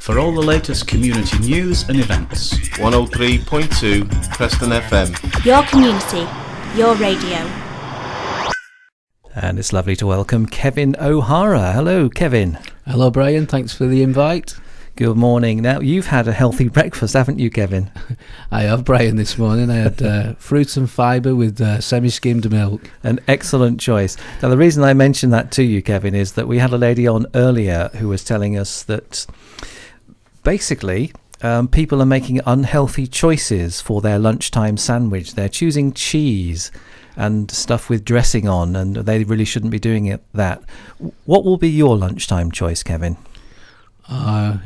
for all the latest community news and events. 103.2 Preston FM. Your community, your radio. And it's lovely to welcome Kevin O'Hara. Hello, Kevin. Hello, Brian. Thanks for the invite. Good morning. Now, you've had a healthy breakfast, haven't you, Kevin? I have, Brian, this morning. I had fruit and fibre with semi-skimmed milk. An excellent choice. Now, the reason I mentioned that to you, Kevin, is that we had a lady on earlier who was telling us that basically people are making unhealthy choices for their lunchtime sandwich. They're choosing cheese and stuff with dressing on, and they really shouldn't be doing that. What will be your lunchtime choice, Kevin?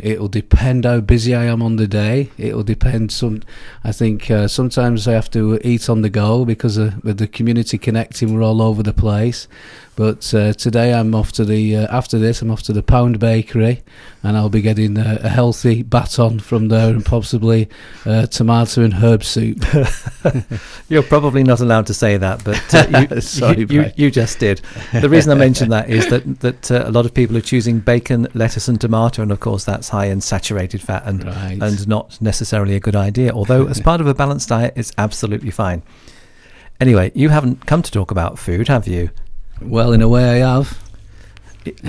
It'll depend how busy I am on the day. It'll depend. I think sometimes I have to eat on the go because with the community connecting, we're all over the place. But today I'm off to after this I'm off to the Pound Bakery, and I'll be getting a healthy baton from there and possibly tomato and herb soup. You're probably not allowed to say that, but you just did. The reason I mentioned that is that a lot of people are choosing bacon, lettuce and tomato, and of course that's high in saturated fat and not necessarily a good idea, although as part of a balanced diet it's absolutely fine. Anyway, you haven't come to talk about food, have you? Well, in a way I have.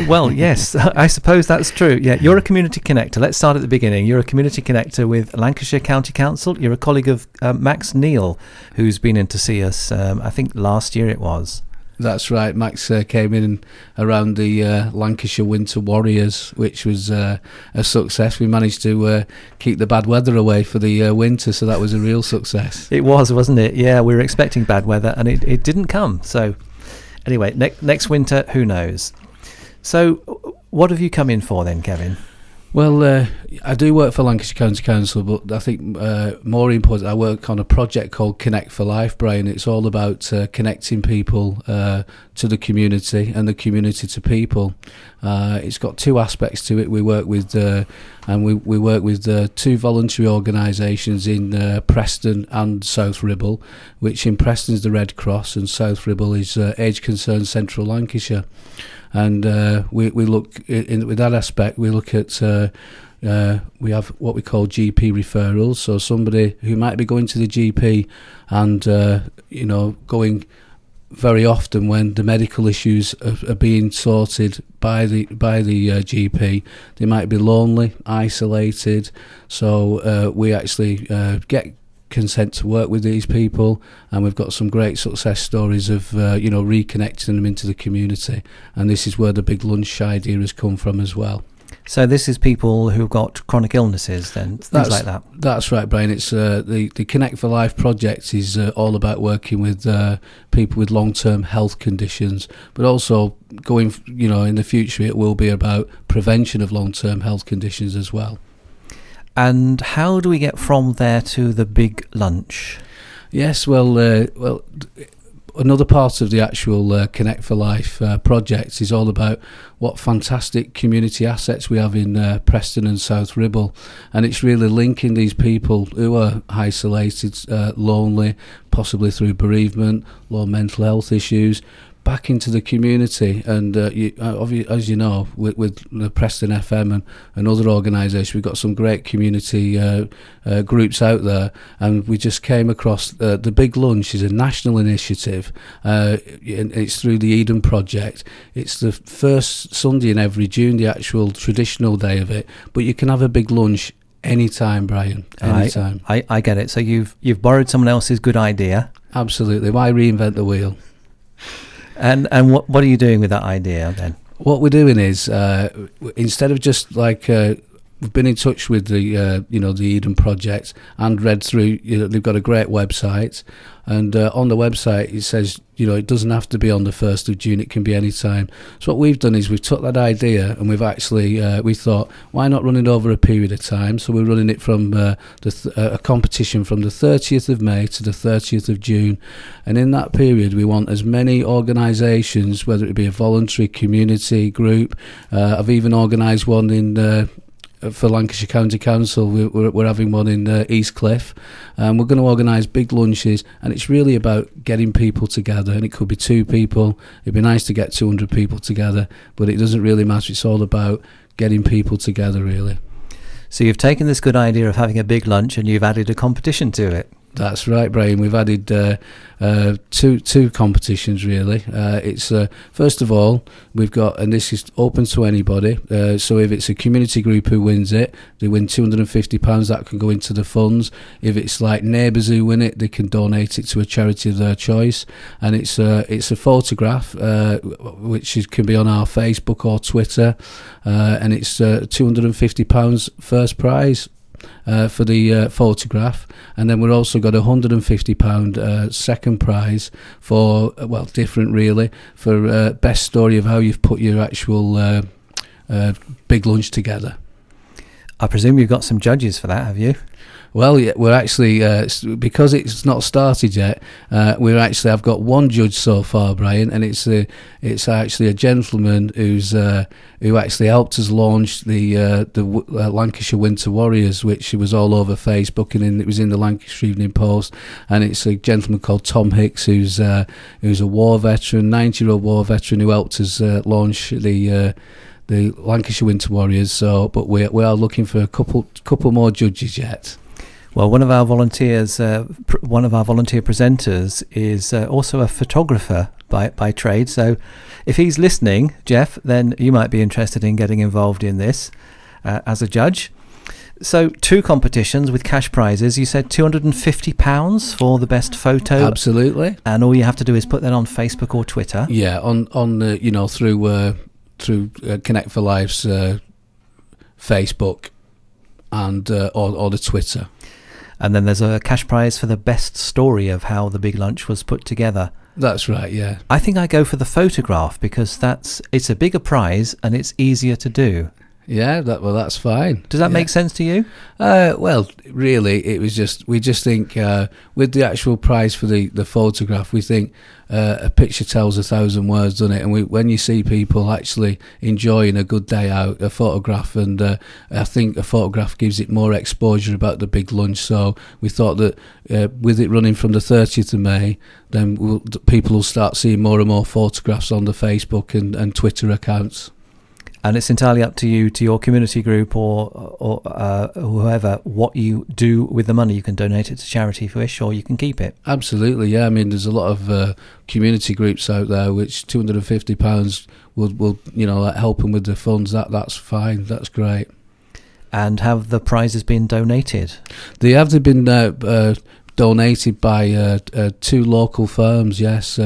Well, yes, I suppose that's true. Yeah, you're a community connector. Let's start at the beginning. You're a community connector with Lancashire County Council. You're a colleague of Max Neal, who's been in to see us, I think last year it was. That's right. Max came in around the Lancashire Winter Warriors, which was a success. We managed to keep the bad weather away for the winter, so that was a real success. It was, wasn't it? Yeah, we were expecting bad weather, and it didn't come. So anyway, next winter, who knows? So what have you come in for then, Kevin? Well, I do work for Lancashire County Council, but I think more important, I work on a project called Connect for Life, Brian. It's all about connecting people to the community and the community to people. It's got two aspects to it. We work with we work with two voluntary organisations in Preston and South Ribble, which in Preston is the Red Cross and South Ribble is Age Concerned Central Lancashire. And we look with that aspect. We look at we have what we call GP referrals. So somebody who might be going to the GP and going very often when the medical issues are being sorted by the GP, they might be lonely, isolated. So we actually get consent to work with these people, and we've got some great success stories of reconnecting them into the community, and this is where the big lunch idea has come from as well. So this is people who've got chronic illnesses then, things like that? That's right, Brian. It's the Connect for Life project is all about working with people with long-term health conditions, but also going, in the future it will be about prevention of long-term health conditions as well. And how do we get from there to the big lunch? Yes, well, another part of the actual Connect for Life project is all about what fantastic community assets we have in Preston and South Ribble, and it's really linking these people who are isolated, lonely, possibly through bereavement, low mental health issues, back into the community. And as you know, with the Preston FM and other organisations, we've got some great community groups out there, and we just came across the Big Lunch is a national initiative, and it's through the Eden Project. It's the first Sunday in every June, the actual traditional day of it, but you can have a big lunch anytime, Brian, anytime. I get it. So you've borrowed someone else's good idea. Absolutely. Why reinvent the wheel? And what are you doing with that idea then? What we're doing is instead of just like we've been in touch with the the Eden Project and read through. They've got a great website, and on the website it says it doesn't have to be on the 1st of June. It can be any time. So what we've done is we've took that idea and we've actually we thought, why not run it over a period of time? So we're running it from a competition from the 30th of May to the 30th of June, and in that period we want as many organisations, whether it be a voluntary community group. I've even organised one in. For Lancashire County Council, we're having one in East Cliff. We're going to organise big lunches, and it's really about getting people together, and it could be 2 people. It'd be nice to get 200 people together, but it doesn't really matter. It's all about getting people together, really. So you've taken this good idea of having a big lunch and you've added a competition to it. That's right, Brian. We've added two competitions, really. It's first of all, we've got, and this is open to anybody. So if it's a community group who wins it, they win £250. That can go into the funds. If it's like neighbours who win it, they can donate it to a charity of their choice. And it's a photograph which can be on our Facebook or Twitter, and it's £250 first prize. For the photograph, and then we've also got £150 second prize for, well, different really, for best story of how you've put your actual big lunch together. I presume you've got some judges for that, have you? Well, yeah, we're actually, because it's not started yet, I've got one judge so far, Brian, and it's actually a gentleman who actually helped us launch the Lancashire Winter Warriors, which was all over Facebook, and it was in the Lancashire Evening Post, and it's a gentleman called Tom Hicks, who's a war veteran, 90-year-old war veteran, who helped us launch the Lancashire Winter Warriors. So, but we are looking for a couple more judges yet. Well, one of our volunteer presenters is also a photographer by trade. So if he's listening, Jeff, then you might be interested in getting involved in this as a judge. So 2 competitions with cash prizes. You said £250 for the best photo. Absolutely. And all you have to do is put that on Facebook or Twitter. Yeah, on through Connect for Life's Facebook and or the Twitter. And then there's a cash prize for the best story of how the big lunch was put together. That's right, yeah. I think I go for the photograph because it's a bigger prize and it's easier to do. Yeah, that's fine. Does that make sense to you? Well, really, we just think with the actual prize for the photograph, we think a picture tells 1,000 words, doesn't it? And when you see people actually enjoying a good day out, a photograph, and I think a photograph gives it more exposure about the big lunch. So we thought that with it running from the 30th of May, then people will start seeing more and more photographs on the Facebook and Twitter accounts. And it's entirely up to you, to your community group or whoever, what you do with the money. You can donate it to charity if you wish, or you can keep it. Absolutely, yeah. I mean, there's a lot of community groups out there which £250 will help them with the funds. That's fine. That's great. And have the prizes been donated? They have. They've been donated by 2 local firms. Yes,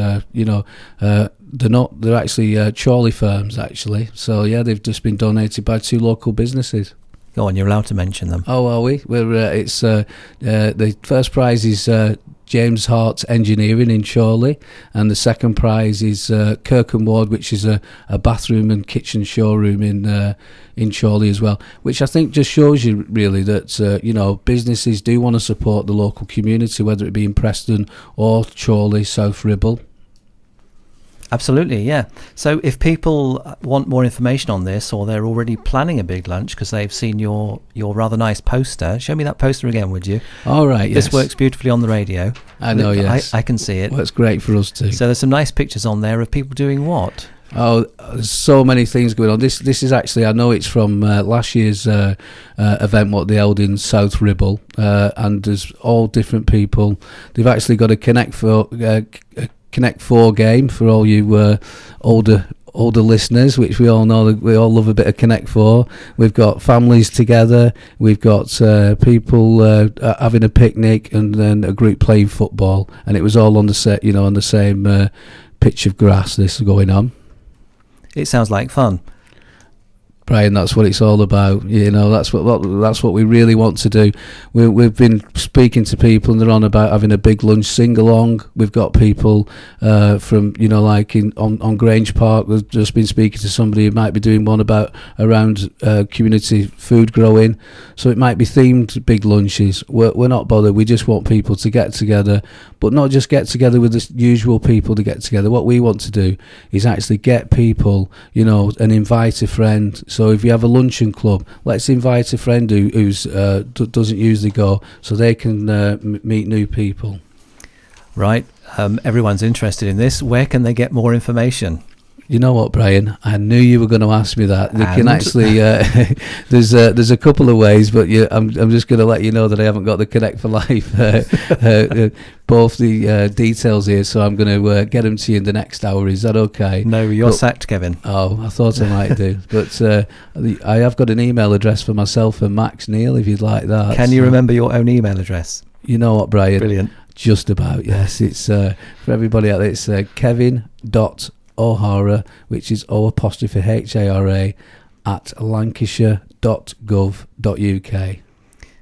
they're actually Chorley firms, actually. So yeah, they've just been donated by 2 local businesses. Go on, you're allowed to mention them. Oh, are we? It's the first prize is James Hart's Engineering in Chorley, and the second prize is Kirkham Ward, which is a bathroom and kitchen showroom in Chorley as well. Which I think just shows you really that businesses do want to support the local community, whether it be in Preston or Chorley, South Ribble. Absolutely, yeah. So if people want more information on this, or they're already planning a big lunch because they've seen your rather nice poster, show me that poster again, would you? All right, yes. This works beautifully on the radio. I know, yes. I can see it. Well, it's great for us too. So there's some nice pictures on there of people doing what? Oh, there's so many things going on. This is actually, I know it's from last year's event what they held in South Ribble, and there's all different people. They've actually got a Connect 4 game for all you older listeners, which we all know that we all love a bit of Connect 4. We've got families together, we've got people having a picnic, and then a group playing football, and it was all on the same pitch of grass. This is going on. It sounds like fun. Brian, that's what it's all about. That's what we really want to do. We've been speaking to people, and they're on about having a big lunch sing along. We've got people from on Grange Park. We've just been speaking to somebody who might be doing one around community food growing. So it might be themed big lunches. We're not bothered. We just want people to get together, but not just get together with the usual people to get together. What we want to do is actually get people, and invite a friend. So if you have a luncheon club, let's invite a friend who doesn't usually go, so they can meet new people. Right. Everyone's interested in this. Where can they get more information? You know what, Brian? I knew you were going to ask me that. You can And? actually, there's a couple of ways, but I'm just going to let you know that I haven't got the Connect for Life, both the details here, so I'm going to get them to you in the next hour. Is that okay? No, you're sacked, Kevin. Oh, I thought I might do. But I have got an email address for myself and Max Neil, if you'd like that. Can you remember your own email address? You know what, Brian? Brilliant. Just about, yes. It's for everybody out there, it's kevin.o'hara, which is O''Hara at lancashire.gov.uk.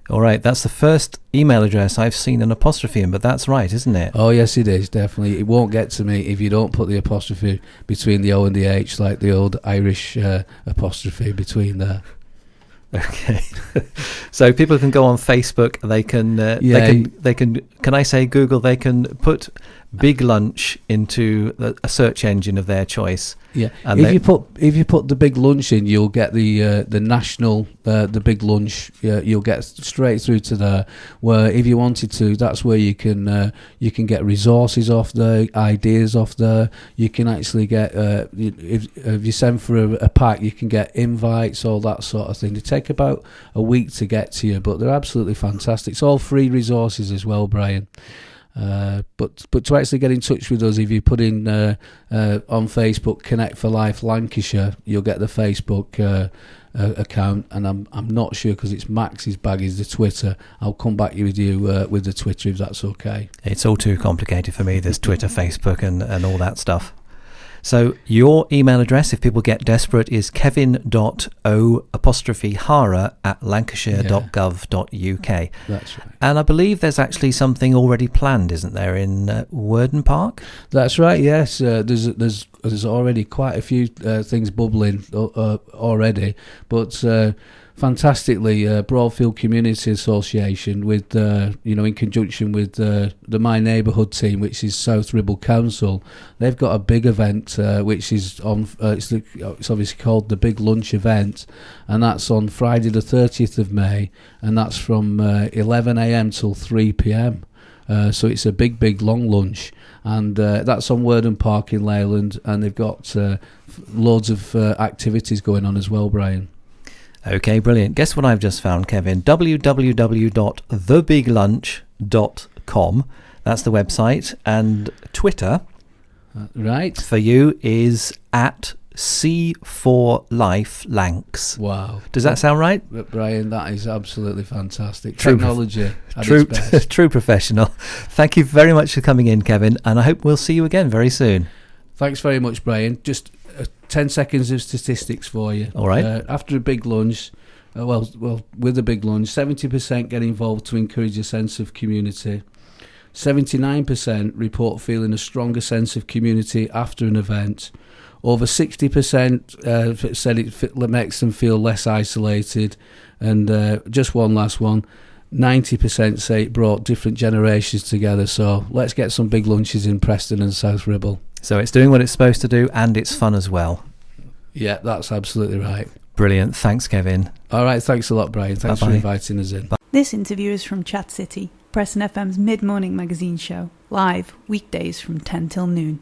All right, that's the first email address I've seen an apostrophe in, but that's right, isn't it? Oh, yes, it is, definitely. It won't get to me if you don't put the apostrophe between the O and the H, like the old Irish apostrophe between there. Okay. So people can go on Facebook. They can. Can I say Google? They can put Big Lunch into a search engine of their choice. Yeah. And if you put the Big Lunch in, you'll get the national the Big Lunch. You'll get straight through to there. Where if you wanted to, that's where you can get resources off there, ideas off there. You can actually get if you send for a pack, you can get invites, all that sort of thing. They take about a week to get to you, but they're absolutely fantastic. It's all free resources as well, Brian. But to actually get in touch with us, if you put in on Facebook Connect for Life Lancashire, you'll get the Facebook account, and I'm not sure because it's Max's bag is the Twitter. I'll come back with you with the Twitter if that's okay. It's all too complicated for me. There's Twitter, Facebook, and all that stuff. So your email address, if people get desperate, is kevin.o''Hara@lancashire.gov.uk. That's right. And I believe there's actually something already planned, isn't there, in Worden Park? That's right. Yes, there's already quite a few things bubbling already, but. Fantastically, Broadfield Community Association, with in conjunction with the My Neighbourhood team, which is South Ribble Council, they've got a big event which is on. It's obviously called the Big Lunch event, and that's on Friday the 30th of May, and that's from 11 a.m. till 3 p.m. So it's a big long lunch, and that's on Worden Park in Leyland, and they've got loads of activities going on as well, Brian. Okay, brilliant. Guess what I've just found, Kevin? www.thebiglunch.com. That's the website. And Twitter, right, for you is at C4LifeLanks. Wow. Does that sound right? Brian, that is absolutely fantastic. True. Technology at its best. True professional. Thank you very much for coming in, Kevin, and I hope we'll see you again very soon. Thanks very much, Brian. Just 10 seconds of statistics for you. All right. After a big lunch, with a big lunch, 70% get involved to encourage a sense of community. 79% report feeling a stronger sense of community after an event. Over 60% said it makes them feel less isolated. And just one last one, 90% say it brought different generations together. So let's get some big lunches in Preston and South Ribble. So it's doing what it's supposed to do, and it's fun as well. Yeah, that's absolutely right. Brilliant. Thanks, Kevin. All right, thanks a lot, Brian. Thanks Bye-bye. for inviting us in. Bye. This interview is from Chat City, Preston FM's mid-morning magazine show, live weekdays from 10 till noon.